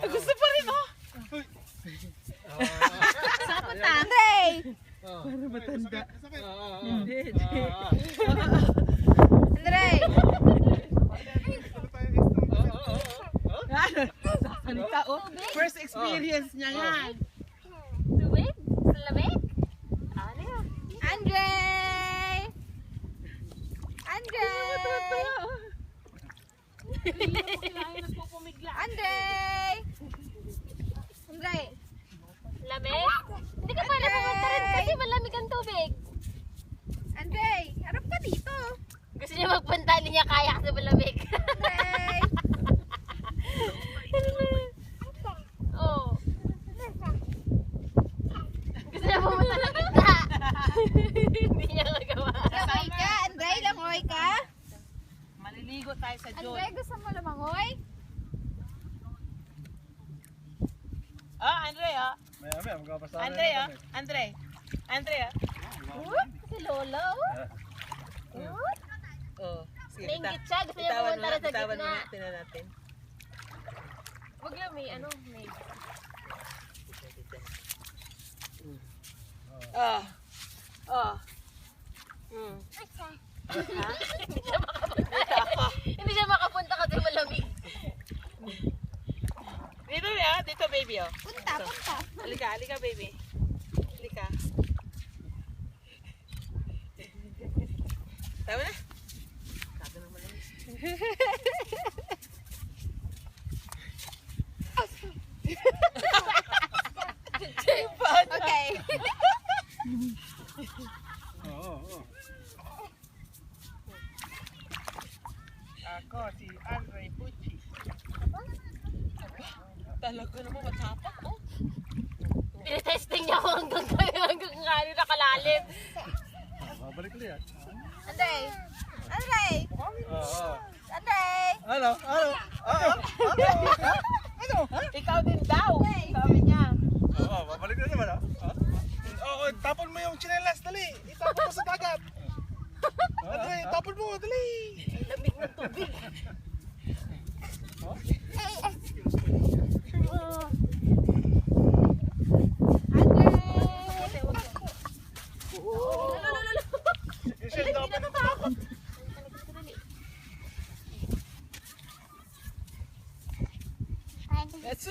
Gusto pa rin, oh. Saan punta? Andre! Para matanda. Hindi. Andre! Salita, oh. First experience niya nga. Tubig? Sa lamig? Ano yun? Andre! Andre! Andre! Andre! Lamig? Hindi ka pala pumunta rin kasi malamig ang tubig. Andre! Harap ka dito! Gusto niya magpunta, hindi niya kaya kasi malamig. Andre! Oo. Gusto niya pumunta ng gitna. Hindi niya magawa. Langoy ka! Andre! Langoy ka! Maliligo tayo sa June. Andre, gusto mo lumangoy? Ah, Andre, ah. May magkapasama. Andre, ah. Andre. Andre, ah. Si Lolo. Oh, sige. Nainggit siya. Gusto niya Bitawan pumunta rin sa bitawan gitna. muna. Tingnan natin. Huwag lang may ano, may... Ah. Ah. Hmm. Hindi siya makapunta. Hindi siya makapunta kasi malamig. Dito, ah. Dito, baby, oh. Punta, punta! Halika, halika, baby. Halika. Tama na? Sabi ng malamis. Okay. Oo. Ako, si Andre Pucci. Talaga naman matapang, oh. Tinetesting niya ako hanggang gano'n nakalalim. Babalik ulit yan. Andre! Andre! Oo. Andre! Ano? Ikaw din daw, sabi niya. Oo, babalik na naman ah. Oo, tapon mo yung chinelas, dali. Itapon mo sa dagat. Andre, tapon mo, dali. Lamig ng tubig. Michelle, dapat. Let's